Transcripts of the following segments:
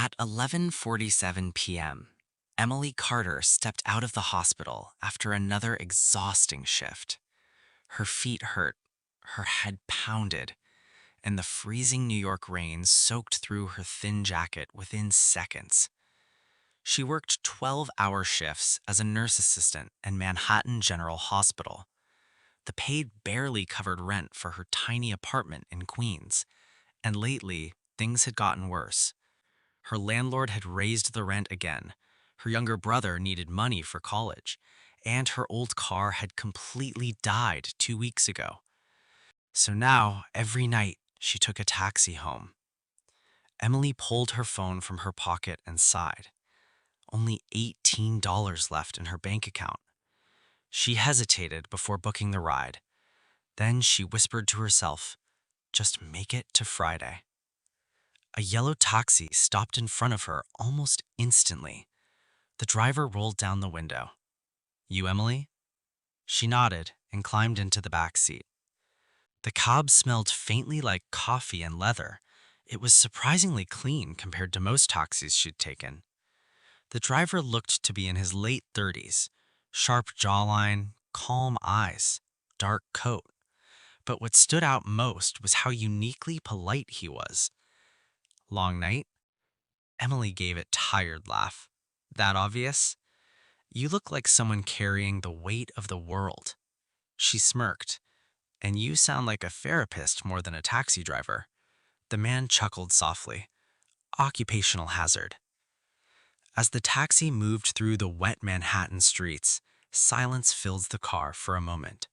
At 11:47 p.m., Emily Carter stepped out of the hospital after another exhausting shift. Her feet hurt, her head pounded, and the freezing New York rain soaked through her thin jacket within seconds. She worked 12-hour shifts as a nurse assistant in Manhattan General Hospital. The pay barely covered rent for her tiny apartment in Queens, and lately, things had gotten worse. Her landlord had raised the rent again, her younger brother needed money for college, and her old car had completely died 2 weeks ago. So now, every night, she took a taxi home. Emily pulled her phone from her pocket and sighed. Only $18 left in her bank account. She hesitated before booking the ride. Then she whispered to herself, just make it to Friday. A yellow taxi stopped in front of her almost instantly. The driver rolled down the window. You, Emily? She nodded and climbed into the back seat. The cab smelled faintly like coffee and leather. It was surprisingly clean compared to most taxis she'd taken. The driver looked to be in his late 30s, sharp jawline, calm eyes, dark coat. But what stood out most was how uniquely polite he was. Long night? Emily gave a tired laugh. That obvious? You look like someone carrying the weight of the world. She smirked. And you sound like a therapist more than a taxi driver. The man chuckled softly. Occupational hazard. As the taxi moved through the wet Manhattan streets, silence filled the car for a moment.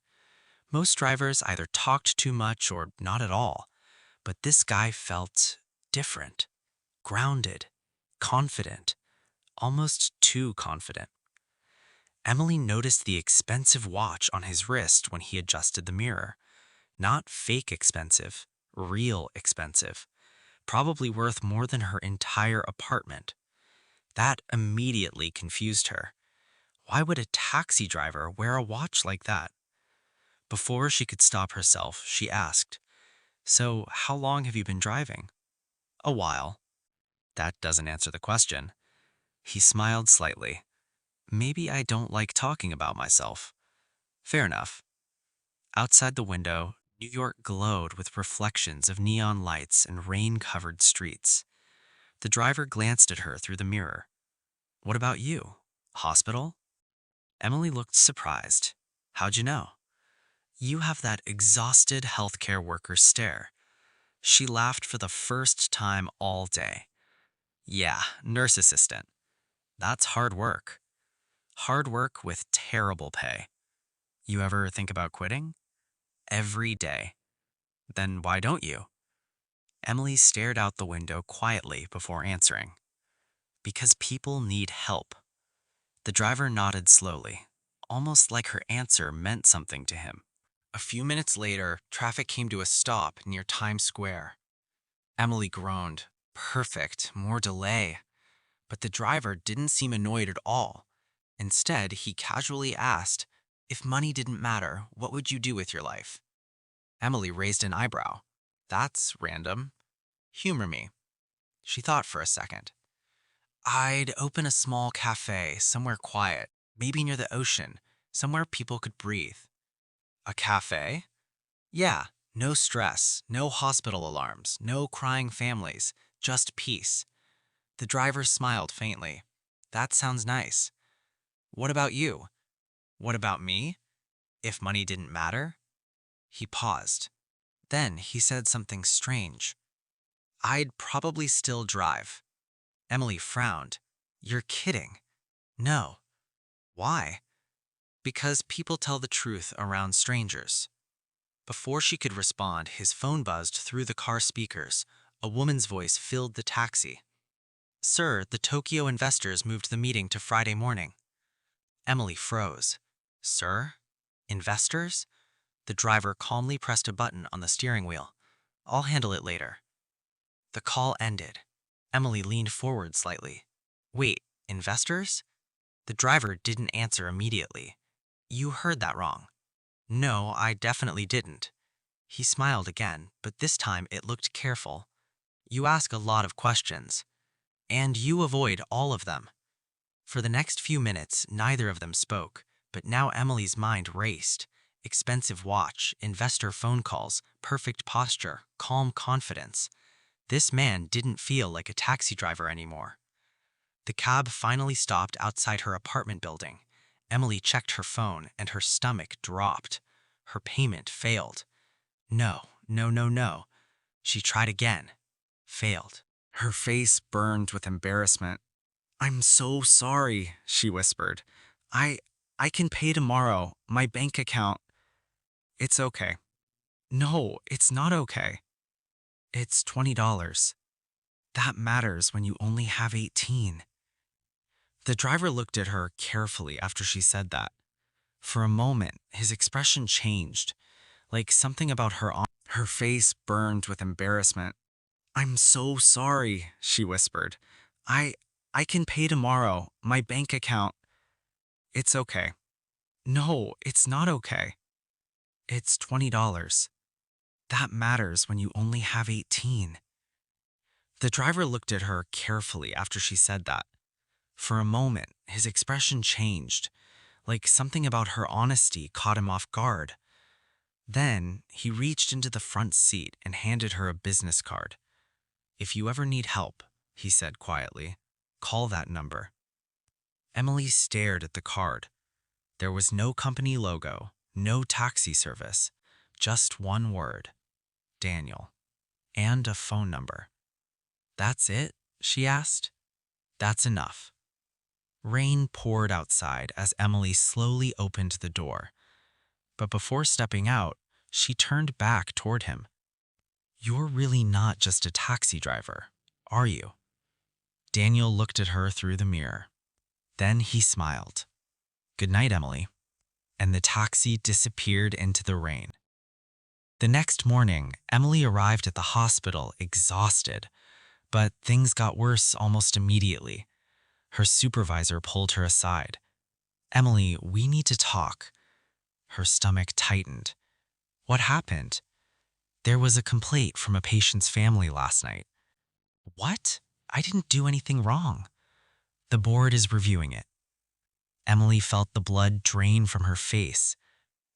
Most drivers either talked too much or not at all, but this guy felt different, grounded, confident, almost too confident. Emily noticed the expensive watch on his wrist when he adjusted the mirror. Not fake expensive, real expensive, probably worth more than her entire apartment. That immediately confused her. Why would a taxi driver wear a watch like that? Before she could stop herself, she asked, so how long have you been driving? A while. That doesn't answer the question. He smiled slightly. Maybe I don't like talking about myself. Fair enough. Outside the window, New York glowed with reflections of neon lights and rain-covered streets. The driver glanced at her through the mirror. What about you? Hospital? Emily looked surprised. How'd you know? You have that exhausted healthcare worker stare. She laughed for the first time all day. Yeah, nurse assistant. That's hard work. Hard work with terrible pay. You ever think about quitting? Every day. Then why don't you? Emily stared out the window quietly before answering. Because people need help. The driver nodded slowly, almost like her answer meant something to him. A few minutes later, traffic came to a stop near Times Square. Emily groaned. Perfect, more delay. But the driver didn't seem annoyed at all. Instead, he casually asked, if money didn't matter, what would you do with your life? Emily raised an eyebrow. That's random. Humor me. She thought for a second. I'd open a small cafe somewhere quiet, maybe near the ocean, somewhere people could breathe. A cafe? Yeah, no stress, no hospital alarms, no crying families, just peace. The driver smiled faintly. That sounds nice. What about you? What about me? If money didn't matter? He paused. Then he said something strange. I'd probably still drive. Emily frowned. You're kidding. No. Why? Because people tell the truth around strangers. Before she could respond, his phone buzzed through the car speakers. A woman's voice filled the taxi. Sir, the Tokyo investors moved the meeting to Friday morning. Emily froze. Sir? Investors? The driver calmly pressed a button on the steering wheel. I'll handle it later. The call ended. Emily leaned forward slightly. Wait, investors? The driver didn't answer immediately. You heard that wrong. No, I definitely didn't. He smiled again, but this time it looked careful. You ask a lot of questions. And you avoid all of them. For the next few minutes, neither of them spoke, but now Emily's mind raced. Expensive watch, investor phone calls, perfect posture, calm confidence. This man didn't feel like a taxi driver anymore. The cab finally stopped outside her apartment building. Emily checked her phone and her stomach dropped. Her payment failed. No, no, no, no. She tried again. Failed. Her face burned with embarrassment. "I'm so sorry," she whispered. I I can pay tomorrow. My bank account." "It's okay." "No, it's not okay. It's $20. That matters when you only have 18. The driver looked at her carefully after she said that. For a moment, his expression changed, like something about her face burned with embarrassment. "I'm so sorry," she whispered. I I can pay tomorrow. My bank account." "It's okay." "No, it's not okay. It's $20. That matters when you only have 18. The driver looked at her carefully after she said that. For a moment, his expression changed, like something about her honesty caught him off guard. Then, he reached into the front seat and handed her a business card. "If you ever need help," he said quietly, "call that number." Emily stared at the card. There was no company logo, no taxi service, just one word, Daniel, and a phone number. "That's it?" she asked. "That's enough." Rain poured outside as Emily slowly opened the door. But before stepping out, she turned back toward him. "You're really not just a taxi driver, are you?" Daniel looked at her through the mirror. Then he smiled. "Good night, Emily." And the taxi disappeared into the rain. The next morning, Emily arrived at the hospital exhausted, but things got worse almost immediately. Her supervisor pulled her aside. "Emily, we need to talk." Her stomach tightened. "What happened?" "There was a complaint from a patient's family last night." "What? I didn't do anything wrong." "The board is reviewing it." Emily felt the blood drain from her face.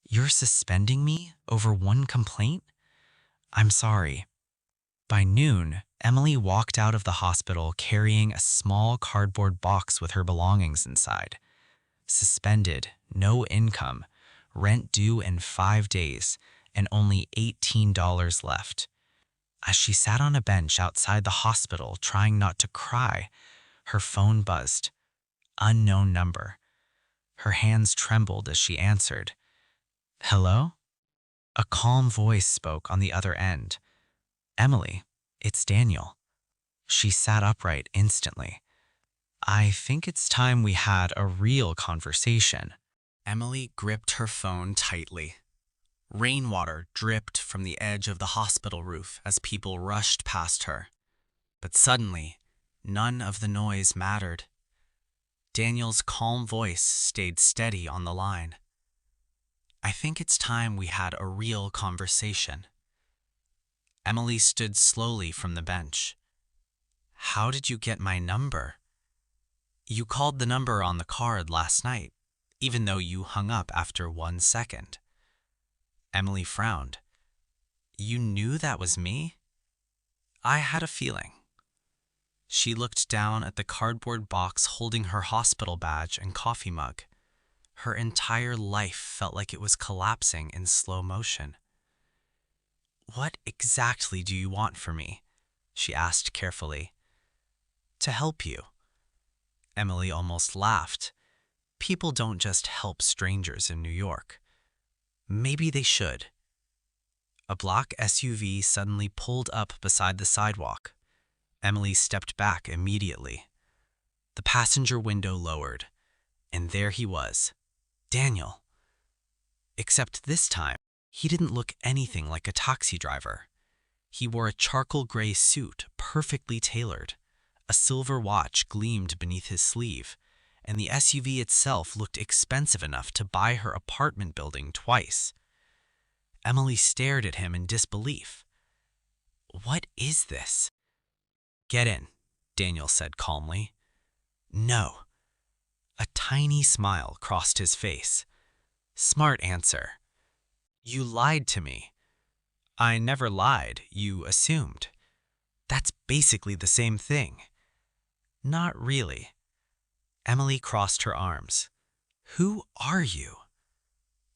"You're suspending me over one complaint?" "I'm sorry." By noon, Emily walked out of the hospital carrying a small cardboard box with her belongings inside. Suspended, no income, rent due in 5 days, and only $18 left. As she sat on a bench outside the hospital trying not to cry, her phone buzzed. Unknown number. Her hands trembled as she answered. "Hello?" A calm voice spoke on the other end. "Emily, it's Daniel." She sat upright instantly. "I think it's time we had a real conversation." Emily gripped her phone tightly. Rainwater dripped from the edge of the hospital roof as people rushed past her. But suddenly, none of the noise mattered. Daniel's calm voice stayed steady on the line. "I think it's time we had a real conversation." Emily stood slowly from the bench. "How did you get my number?" "You called the number on the card last night, even though you hung up after 1 second." Emily frowned. "You knew that was me?" "I had a feeling." She looked down at the cardboard box holding her hospital badge and coffee mug. Her entire life felt like it was collapsing in slow motion. "What exactly do you want from me?" she asked carefully. "To help you." Emily almost laughed. People don't just help strangers in New York. Maybe they should. A black SUV suddenly pulled up beside the sidewalk. Emily stepped back immediately. The passenger window lowered, and there he was, Daniel. Except this time, he didn't look anything like a taxi driver. He wore a charcoal gray suit perfectly tailored. A silver watch gleamed beneath his sleeve, and the SUV itself looked expensive enough to buy her apartment building twice. Emily stared at him in disbelief. "What is this?" "Get in," Daniel said calmly. No. A tiny smile crossed his face. Smart answer. You lied to me. I never lied, you assumed. That's basically the same thing. Not really. Emily crossed her arms. Who are you?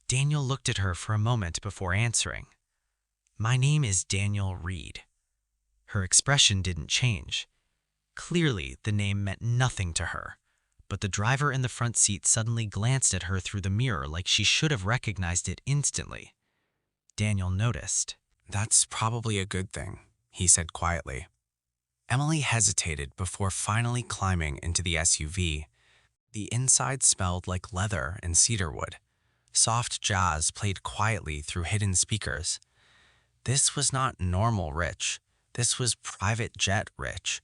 Daniel looked at her for a moment before answering. My name is Daniel Reed. Her expression didn't change. Clearly, the name meant nothing to her, but the driver in the front seat suddenly glanced at her through the mirror like she should have recognized it instantly. Daniel noticed. That's probably a good thing, he said quietly. Emily hesitated before finally climbing into the SUV. The inside smelled like leather and cedarwood. Soft jazz played quietly through hidden speakers. This was not normal rich. This was private jet rich.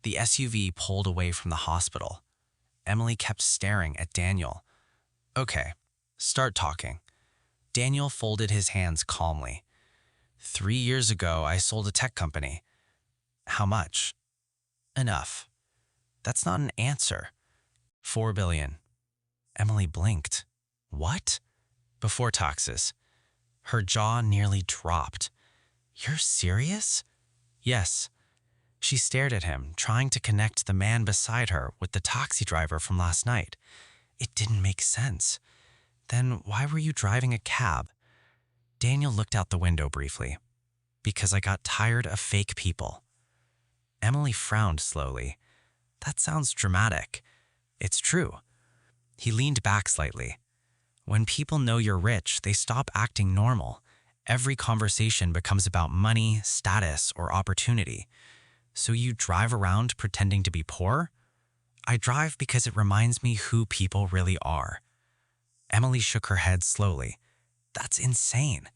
The SUV pulled away from the hospital. Emily kept staring at Daniel. Okay, start talking. Daniel folded his hands calmly. 3 years ago, I sold a tech company. How much? Enough. That's not an answer. 4 billion. Emily blinked. What? Before taxes. Her jaw nearly dropped. You're serious? Yes. She stared at him, trying to connect the man beside her with the taxi driver from last night. It didn't make sense. Then why were you driving a cab? Daniel looked out the window briefly. Because I got tired of fake people. Emily frowned slowly. That sounds dramatic. It's true. He leaned back slightly. When people know you're rich, they stop acting normal. Every conversation becomes about money, status, or opportunity. So you drive around pretending to be poor? I drive because it reminds me who people really are. Emily shook her head slowly. That's insane.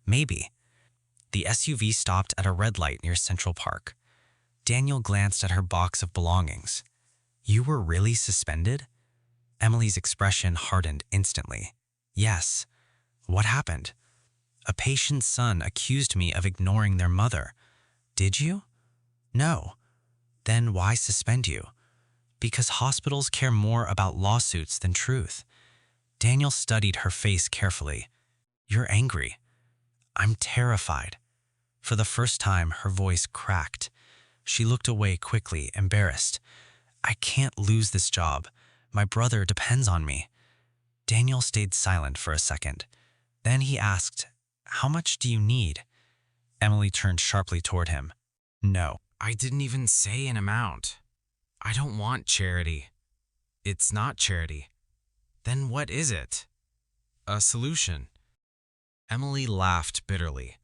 Maybe. The SUV stopped at a red light near Central Park. Daniel glanced at her box of belongings. You were really suspended? Emily's expression hardened instantly. Yes. What happened? A patient's son accused me of ignoring their mother. Did you? No. Then why suspend you? Because hospitals care more about lawsuits than truth. Daniel studied her face carefully. You're angry. I'm terrified. For the first time, her voice cracked. She looked away quickly, embarrassed. I can't lose this job. My brother depends on me. Daniel stayed silent for a second. Then he asked, How much do you need? Emily turned sharply toward him. No, I didn't even say an amount. I don't want charity. It's not charity. Then what is it? A solution. Emily laughed bitterly.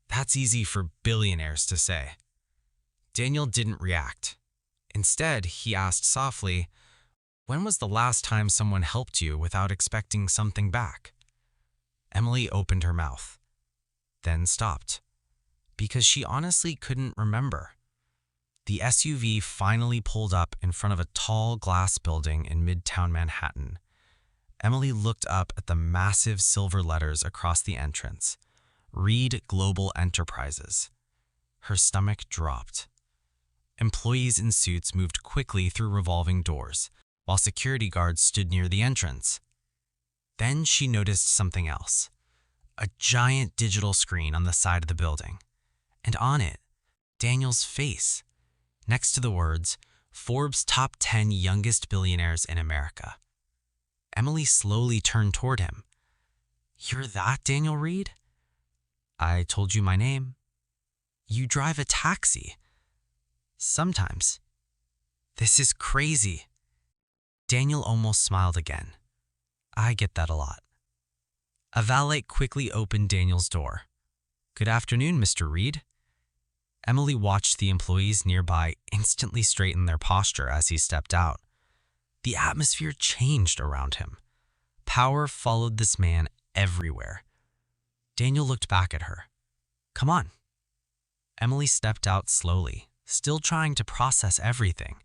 That's easy for billionaires to say. Daniel didn't react. Instead, he asked softly, When was the last time someone helped you without expecting something back? Emily opened her mouth, then stopped, because she honestly couldn't remember. The SUV finally pulled up in front of a tall glass building in Midtown Manhattan. Emily looked up at the massive silver letters across the entrance. Reed Global Enterprises. Her stomach dropped. Employees in suits moved quickly through revolving doors, while security guards stood near the entrance. Then she noticed something else. A giant digital screen on the side of the building. And on it, Daniel's face, next to the words, Forbes Top 10 Youngest Billionaires in America. Emily slowly turned toward him. You're that Daniel Reed? I told you my name. You drive a taxi. Sometimes. This is crazy. Daniel almost smiled again. I get that a lot. A valet quickly opened Daniel's door. Good afternoon, Mr. Reed. Emily watched the employees nearby instantly straighten their posture as he stepped out. The atmosphere changed around him. Power followed this man everywhere. Daniel looked back at her. Come on. Emily stepped out slowly, still trying to process everything.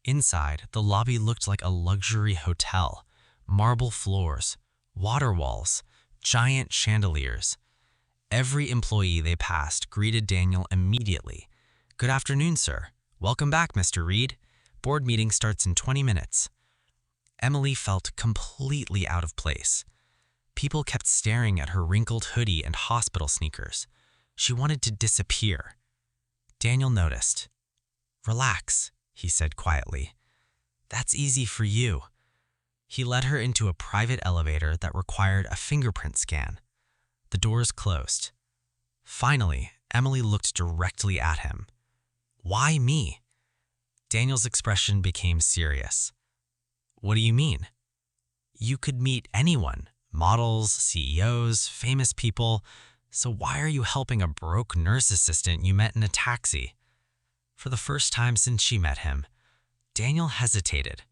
Inside, the lobby looked like a luxury hotel. Marble floors, water walls, giant chandeliers. Every employee they passed greeted Daniel immediately. Good afternoon, sir. Welcome back, Mr. Reed. Board meeting starts in 20 minutes. Emily felt completely out of place. People kept staring at her wrinkled hoodie and hospital sneakers. She wanted to disappear. Daniel noticed. "Relax," he said quietly. "That's easy for you." He led her into a private elevator that required a fingerprint scan. The doors closed. Finally, Emily looked directly at him. "Why me?" Daniel's expression became serious. "What do you mean?" "You could meet anyone, models, CEOs, famous people. So why are you helping a broke nurse assistant you met in a taxi?" For the first time since she met him, Daniel hesitated.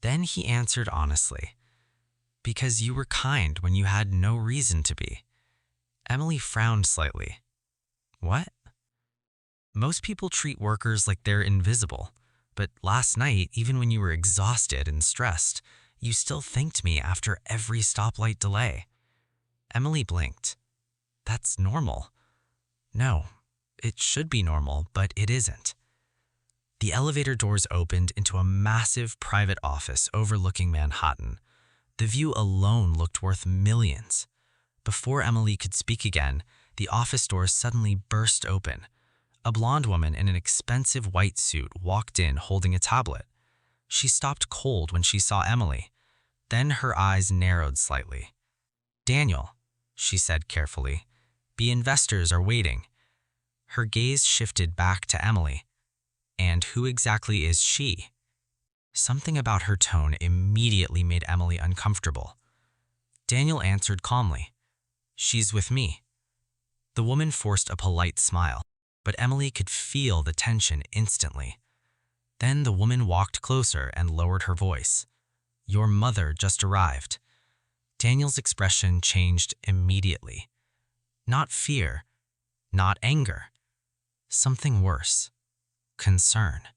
Then he answered honestly, "Because you were kind when you had no reason to be." Emily frowned slightly. "What?" "Most people treat workers like they're invisible. But last night, even when you were exhausted and stressed, you still thanked me after every stoplight delay." Emily blinked. "That's normal." "No, it should be normal, but it isn't." The elevator doors opened into a massive private office overlooking Manhattan. The view alone looked worth millions. Before Emily could speak again, the office doors suddenly burst open. A blonde woman in an expensive white suit walked in holding a tablet. She stopped cold when she saw Emily. Then her eyes narrowed slightly. "Daniel," she said carefully, "the investors are waiting." Her gaze shifted back to Emily. "And who exactly is she?" Something about her tone immediately made Emily uncomfortable. Daniel answered calmly, "She's with me." The woman forced a polite smile, but Emily could feel the tension instantly. Then the woman walked closer and lowered her voice. "Your mother just arrived." Daniel's expression changed immediately. Not fear, not anger. Something worse. Concern.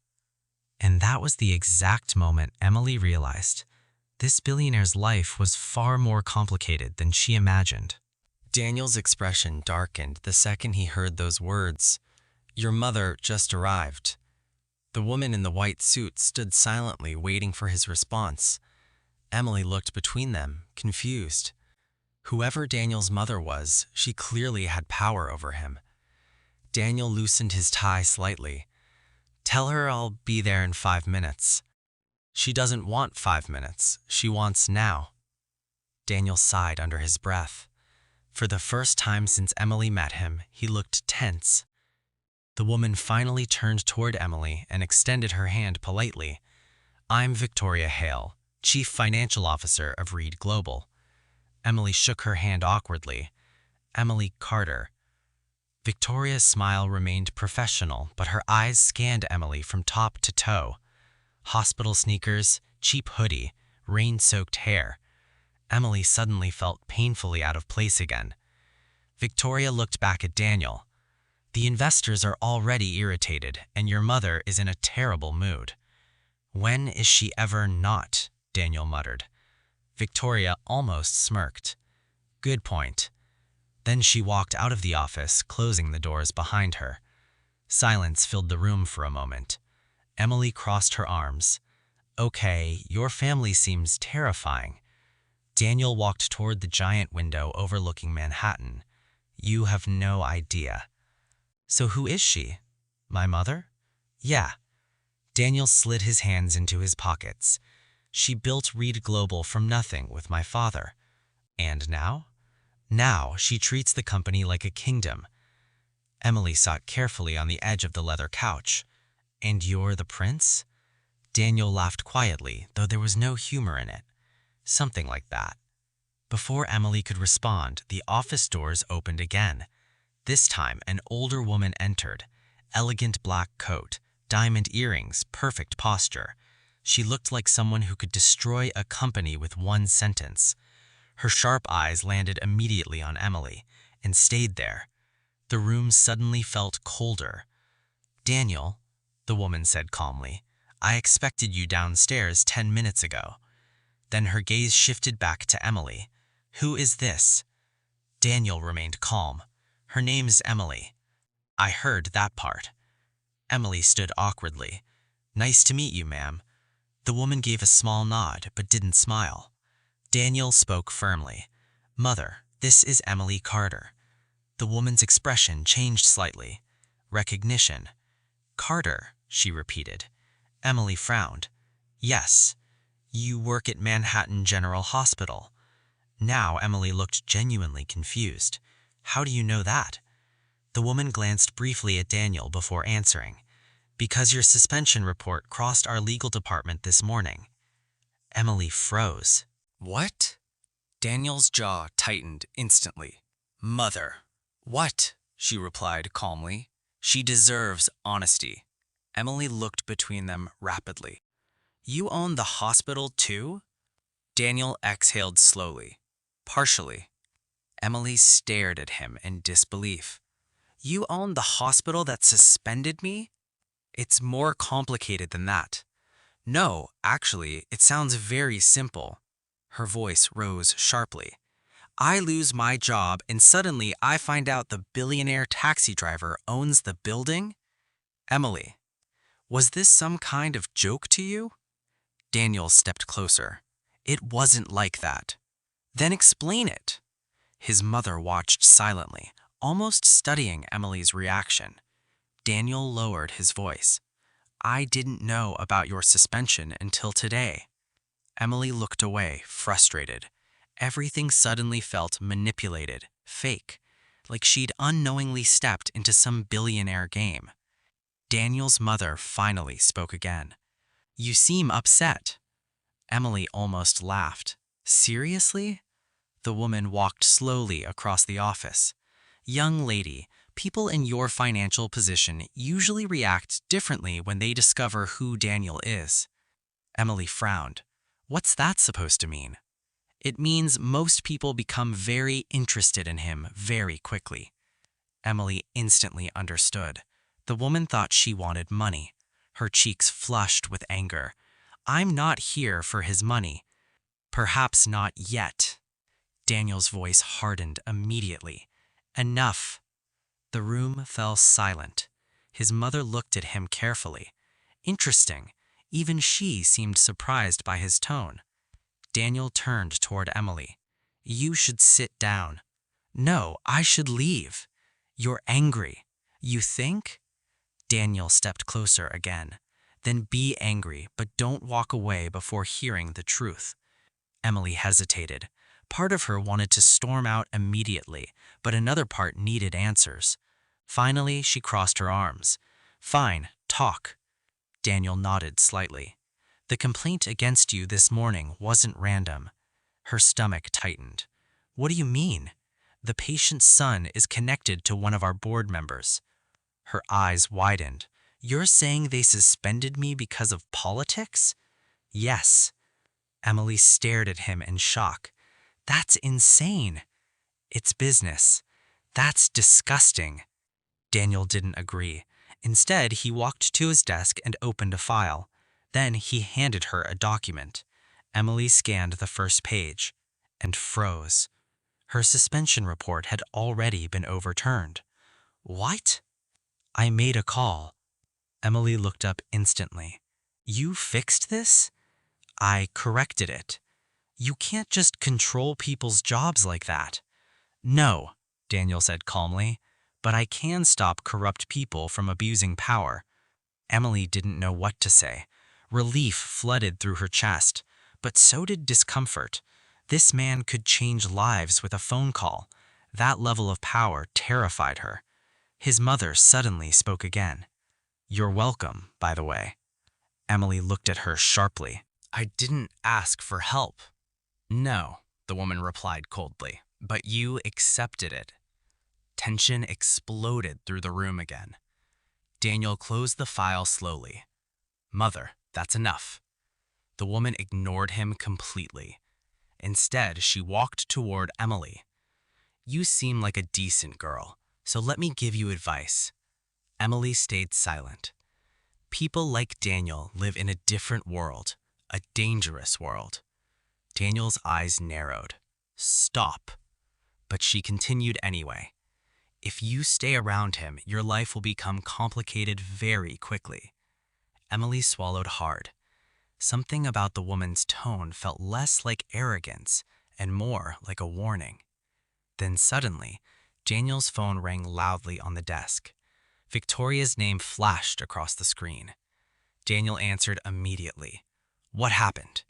And that was the exact moment Emily realized this billionaire's life was far more complicated than she imagined. Daniel's expression darkened the second he heard those words. "Your mother just arrived." The woman in the white suit stood silently waiting for his response. Emily looked between them, confused. Whoever Daniel's mother was, she clearly had power over him. Daniel loosened his tie slightly. "Tell her I'll be there in 5 minutes." "She doesn't want 5 minutes. She wants now." Daniel sighed under his breath. For the first time since Emily met him, he looked tense. The woman finally turned toward Emily and extended her hand politely. "I'm Victoria Hale, Chief Financial Officer of Reed Global." Emily shook her hand awkwardly. "Emily Carter." Victoria's smile remained professional, but her eyes scanned Emily from top to toe. Hospital sneakers, cheap hoodie, rain-soaked hair. Emily suddenly felt painfully out of place again. Victoria looked back at Daniel. "The investors are already irritated, and your mother is in a terrible mood." "When is she ever not?" Daniel muttered. Victoria almost smirked. "Good point." Then she walked out of the office, closing the doors behind her. Silence filled the room for a moment. Emily crossed her arms. "Okay, your family seems terrifying." Daniel walked toward the giant window overlooking Manhattan. "You have no idea." "So who is she? My mother?" "Yeah." Daniel slid his hands into his pockets. "She built Reed Global from nothing with my father. And now? Now she treats the company like a kingdom." Emily sat carefully on the edge of the leather couch. "And you're the prince?" Daniel laughed quietly, though there was no humor in it. "Something like that." Before Emily could respond, the office doors opened again. This time, an older woman entered. Elegant black coat, diamond earrings, perfect posture. She looked like someone who could destroy a company with one sentence. Her sharp eyes landed immediately on Emily and stayed there. The room suddenly felt colder. "Daniel," the woman said calmly, "I expected you downstairs 10 minutes ago." Then her gaze shifted back to Emily. "Who is this?" Daniel remained calm. "Her name's Emily." "I heard that part." Emily stood awkwardly. "Nice to meet you, ma'am." The woman gave a small nod but didn't smile. Daniel spoke firmly. "Mother, this is Emily Carter." The woman's expression changed slightly. Recognition. "Carter," she repeated. Emily frowned. "Yes, you work at Manhattan General Hospital." Now Emily looked genuinely confused. "How do you know that?" The woman glanced briefly at Daniel before answering. "Because your suspension report crossed our legal department this morning." Emily froze. "What?" Daniel's jaw tightened instantly. "Mother." "What?" she replied calmly. "She deserves honesty." Emily looked between them rapidly. "You own the hospital too?" Daniel exhaled slowly. "Partially." Emily stared at him in disbelief. "You own the hospital that suspended me?" "It's more complicated than that." "No, actually, it sounds very simple." Her voice rose sharply. "I lose my job and suddenly I find out the billionaire taxi driver owns the building?" "Emily, was this some kind of joke to you?" Daniel stepped closer. "It wasn't like that." "Then explain it." His mother watched silently, almost studying Emily's reaction. Daniel lowered his voice. "I didn't know about your suspension until today." Emily looked away, frustrated. Everything suddenly felt manipulated, fake, like she'd unknowingly stepped into some billionaire game. Daniel's mother finally spoke again. "You seem upset." Emily almost laughed. "Seriously?" The woman walked slowly across the office. "Young lady, people in your financial position usually react differently when they discover who Daniel is." Emily frowned. "What's that supposed to mean?" "It means most people become very interested in him very quickly." Emily instantly understood. The woman thought she wanted money. Her cheeks flushed with anger. "I'm not here for his money." "Perhaps not yet." Daniel's voice hardened immediately. "Enough." The room fell silent. His mother looked at him carefully. Interesting. Even she seemed surprised by his tone. Daniel turned toward Emily. "You should sit down." "No, I should leave." "You're angry." "You think?" Daniel stepped closer again. "Then be angry, but don't walk away before hearing the truth." Emily hesitated. Part of her wanted to storm out immediately, but another part needed answers. Finally, she crossed her arms. "Fine, talk." Daniel nodded slightly. "The complaint against you this morning wasn't random." Her stomach tightened. "What do you mean?" "The patient's son is connected to one of our board members." Her eyes widened. "You're saying they suspended me because of politics?" "Yes." Emily stared at him in shock. "That's insane." "It's business." "That's disgusting." Daniel didn't agree. Instead, he walked to his desk and opened a file. Then he handed her a document. Emily scanned the first page and froze. Her suspension report had already been overturned. "What?" "I made a call." Emily looked up instantly. "You fixed this?" "I corrected it." "You can't just control people's jobs like that." "No," Daniel said calmly, "but I can stop corrupt people from abusing power." Emily didn't know what to say. Relief flooded through her chest, but so did discomfort. This man could change lives with a phone call. That level of power terrified her. His mother suddenly spoke again. "You're welcome, by the way." Emily looked at her sharply. "I didn't ask for help." "No," the woman replied coldly, "but you accepted it." Tension exploded through the room again. Daniel closed the file slowly. "Mother, that's enough." The woman ignored him completely. Instead, she walked toward Emily. "You seem like a decent girl, so let me give you advice." Emily stayed silent. "People like Daniel live in a different world, a dangerous world." Daniel's eyes narrowed. "Stop." But she continued anyway. If you stay around him, your life will become complicated very quickly. Emily swallowed hard. Something about the woman's tone felt less like arrogance and more like a warning. Then suddenly, Daniel's phone rang loudly on the desk. Victoria's name flashed across the screen. Daniel answered immediately. What happened?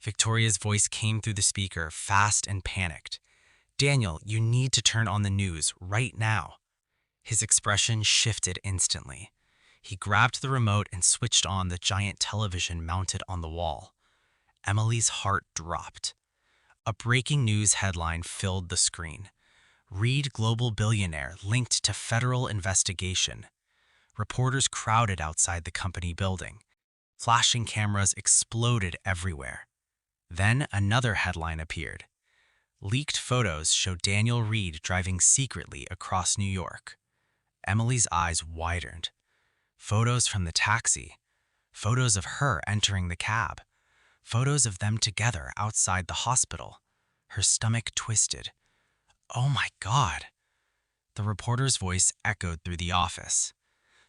Victoria's voice came through the speaker, fast and panicked. Daniel, you need to turn on the news right now. His expression shifted instantly. He grabbed the remote and switched on the giant television mounted on the wall. Emily's heart dropped. A breaking news headline filled the screen. Read Global Billionaire linked to federal investigation. Reporters crowded outside the company building. Flashing cameras exploded everywhere. Then another headline appeared. Leaked photos show Daniel Reed driving secretly across New York. Emily's eyes widened. Photos from the taxi. Photos of her entering the cab. Photos of them together outside the hospital. Her stomach twisted. Oh my God. The reporter's voice echoed through the office.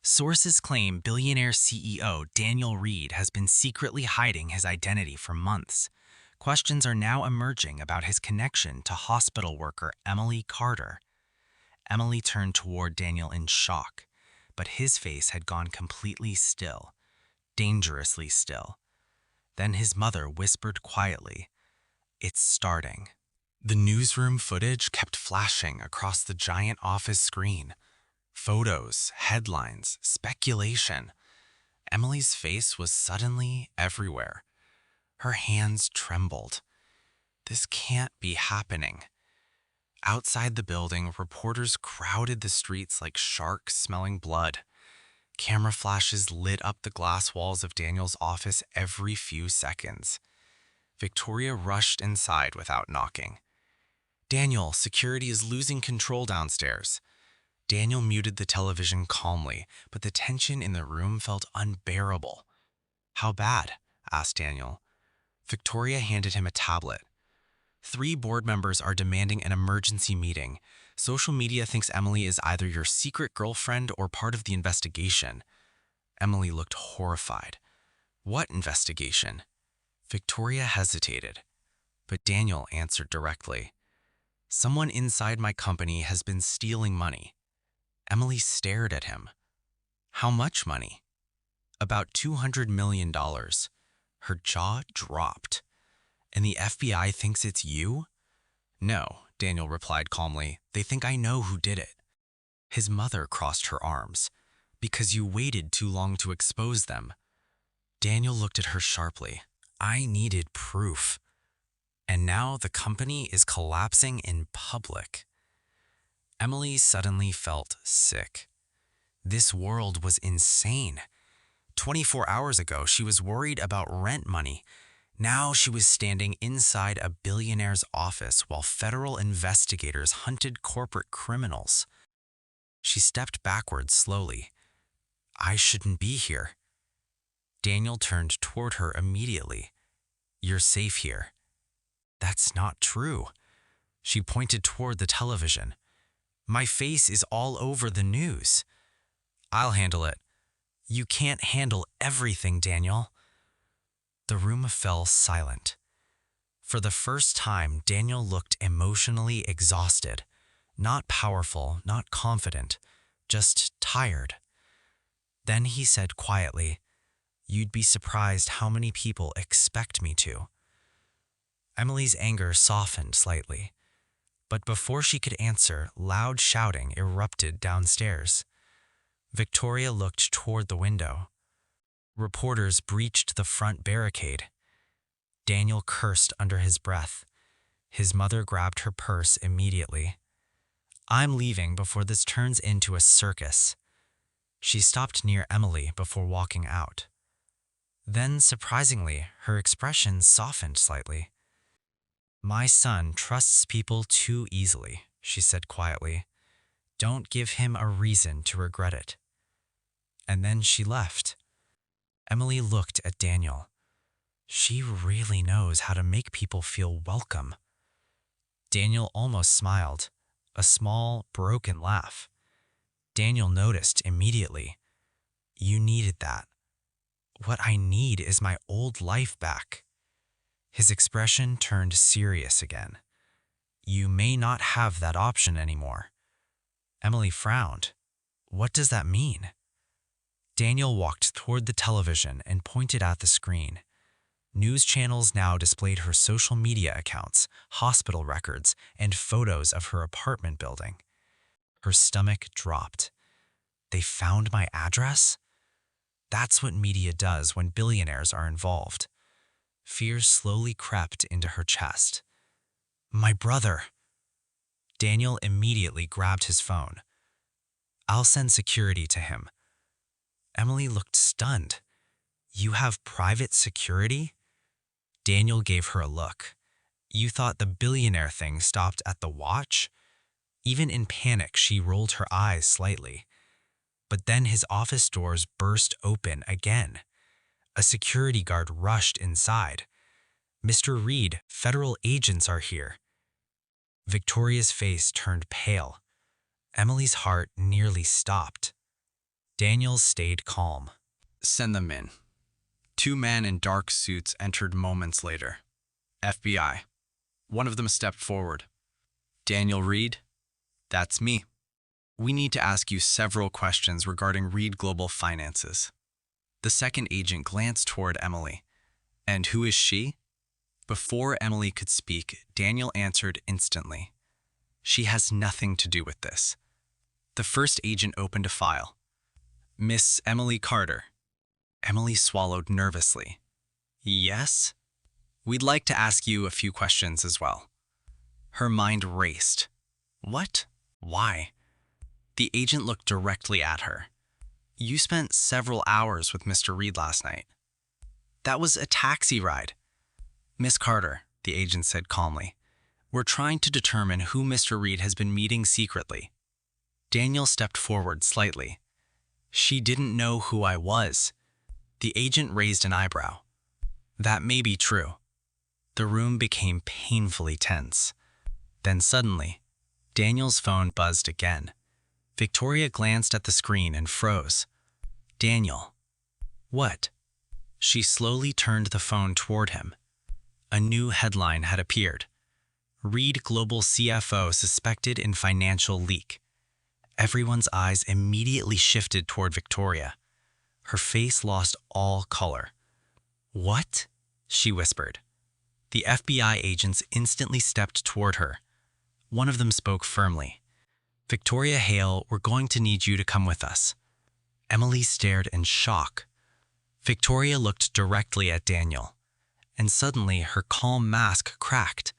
Sources claim Billionaire CEO Daniel Reed has been secretly hiding his identity for months. Questions are now emerging about his connection to hospital worker Emily Carter. Emily turned toward Daniel in shock, but his face had gone completely still, dangerously still. Then his mother whispered quietly, "It's starting." The newsroom footage kept flashing across the giant office screen. Photos, headlines, speculation. Emily's face was suddenly everywhere. Her hands trembled. This can't be happening. Outside the building, reporters crowded the streets like sharks smelling blood. Camera flashes lit up the glass walls of Daniel's office every few seconds. Victoria rushed inside without knocking. Daniel, security is losing control downstairs. Daniel muted the television calmly, but the tension in the room felt unbearable. How bad? Asked Daniel. Victoria handed him a tablet. 3 board members are demanding an emergency meeting. Social media thinks Emily is either your secret girlfriend or part of the investigation. Emily looked horrified. What investigation? Victoria hesitated, but Daniel answered directly. Someone inside my company has been stealing money. Emily stared at him. How much money? About $200 million. Her jaw dropped. And the FBI thinks it's you? No, Daniel replied calmly. They think I know who did it. His mother crossed her arms. Because you waited too long to expose them. Daniel looked at her sharply. I needed proof. And now the company is collapsing in public. Emily suddenly felt sick. This world was insane. 24 hours ago, she was worried about rent money. Now she was standing inside a billionaire's office while federal investigators hunted corporate criminals. She stepped backwards slowly. I shouldn't be here. Daniel turned toward her immediately. You're safe here. That's not true. She pointed toward the television. My face is all over the news. I'll handle it. You can't handle everything, Daniel. The room fell silent. For the first time, Daniel looked emotionally exhausted. Not powerful, not confident, just tired. Then he said quietly, You'd be surprised how many people expect me to. Emily's anger softened slightly. But before she could answer, loud shouting erupted downstairs. Victoria looked toward the window. Reporters breached the front barricade. Daniel cursed under his breath. His mother grabbed her purse immediately. I'm leaving before this turns into a circus. She stopped near Emily before walking out. Then, surprisingly, her expression softened slightly. My son trusts people too easily, she said quietly. Don't give him a reason to regret it. And then she left. Emily looked at Daniel. She really knows how to make people feel welcome. Daniel almost smiled. a small, broken laugh. Daniel noticed immediately. You needed that. What I need is my old life back. His expression turned serious again. You may not have that option anymore. Emily frowned. What does that mean? Daniel walked toward the television and pointed at the screen. News channels now displayed her social media accounts, hospital records, and photos of her apartment building. Her stomach dropped. They found my address? That's what media does when billionaires are involved. Fear slowly crept into her chest. My brother! Daniel immediately grabbed his phone. I'll send security to him. Emily looked stunned. You have private security? Daniel gave her a look. You thought the billionaire thing stopped at the watch? Even in panic, she rolled her eyes slightly. But then his office doors burst open again. A security guard rushed inside. Mr. Reed, federal agents are here. Victoria's face turned pale. Emily's heart nearly stopped. Daniel stayed calm. Send them in. Two men in dark suits entered moments later. FBI. One of them stepped forward. Daniel Reed? That's me. We need to ask you several questions regarding Reed Global Finances. The second agent glanced toward Emily. And who is she? Before Emily could speak, Daniel answered instantly. She has nothing to do with this. The first agent opened a file. Miss Emily Carter. Emily swallowed nervously. Yes? We'd like to ask you a few questions as well. Her mind raced. What? Why? The agent looked directly at her. You spent several hours with Mr. Reed last night. That was a taxi ride. Miss Carter, the agent said calmly, we're trying to determine who Mr. Reed has been meeting secretly. Daniel stepped forward slightly. She didn't know who I was. The agent raised an eyebrow. That may be true. The room became painfully tense. Then suddenly, Daniel's phone buzzed again. Victoria glanced at the screen and froze. Daniel. What? She slowly turned the phone toward him. A new headline had appeared. Reed Global CFO suspected in financial leak. Everyone's eyes immediately shifted toward Victoria. Her face lost all color. What? She whispered. The FBI agents instantly stepped toward her. One of them spoke firmly. Victoria Hale, we're going to need you to come with us. Emily stared in shock. Victoria looked directly at Daniel, and suddenly her calm mask cracked.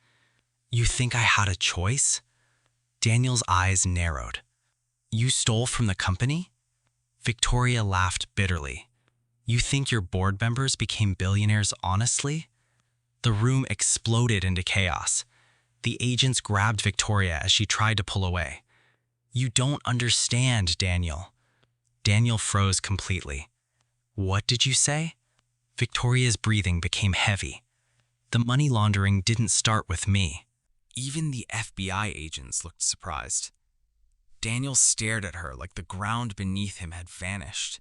You think I had a choice? Daniel's eyes narrowed. You stole from the company? Victoria laughed bitterly. You think your board members became billionaires honestly? The room exploded into chaos. The agents grabbed Victoria as she tried to pull away. You don't understand, Daniel. Daniel froze completely. What did you say? Victoria's breathing became heavy. The money laundering didn't start with me. Even the FBI agents looked surprised. Daniel stared at her like the ground beneath him had vanished.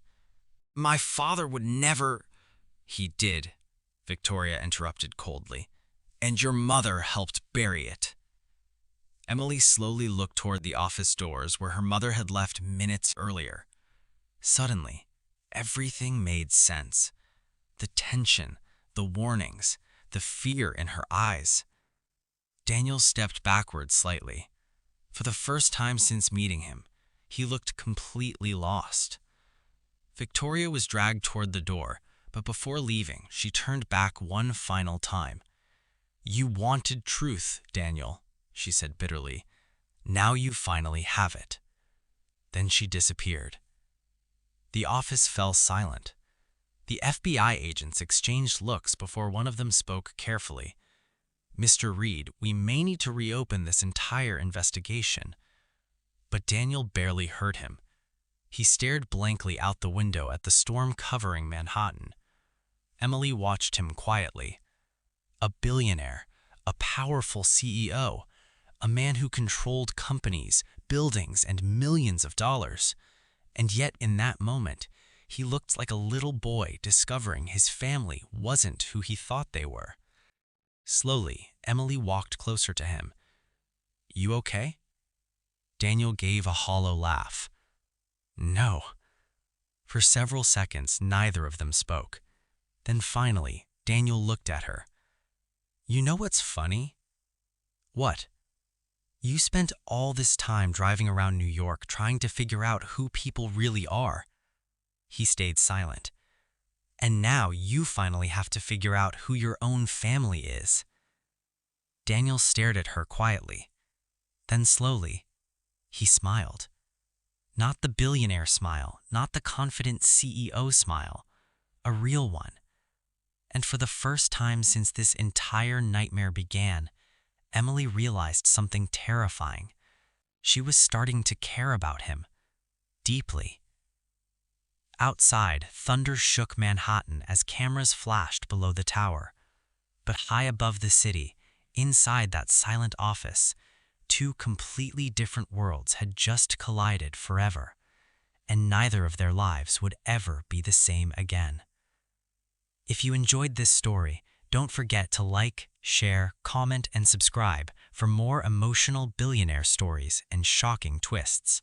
My father would never... He did, Victoria interrupted coldly. And your mother helped bury it. Emily slowly looked toward the office doors where her mother had left minutes earlier. Suddenly, everything made sense. The tension, the warnings, the fear in her eyes. Daniel stepped backward slightly. For the first time since meeting him, he looked completely lost. Victoria was dragged toward the door, but before leaving, she turned back one final time. You wanted truth, Daniel, she said bitterly. Now you finally have it. Then she disappeared. The office fell silent. The FBI agents exchanged looks before one of them spoke carefully. Mr. Reed, we may need to reopen this entire investigation. But Daniel barely heard him. He stared blankly out the window at the storm covering Manhattan. Emily watched him quietly. A billionaire, a powerful CEO, a man who controlled companies, buildings, and millions of dollars. And yet in that moment, he looked like a little boy discovering his family wasn't who he thought they were. Slowly, Emily walked closer to him. "You okay?" Daniel gave a hollow laugh. "No." For several seconds, neither of them spoke. Then finally, Daniel looked at her. "You know what's funny?" "What?" "You spent all this time driving around New York trying to figure out who people really are." He stayed silent. "And now you finally have to figure out who your own family is." Daniel stared at her quietly. Then slowly, he smiled. Not the billionaire smile, not the confident CEO smile, a real one. And for the first time since this entire nightmare began, Emily realized something terrifying. She was starting to care about him, deeply. Outside, thunder shook Manhattan as cameras flashed below the tower. But high above the city, inside that silent office, two completely different worlds had just collided forever, and neither of their lives would ever be the same again. If you enjoyed this story, don't forget to like, share, comment, and subscribe for more emotional billionaire stories and shocking twists.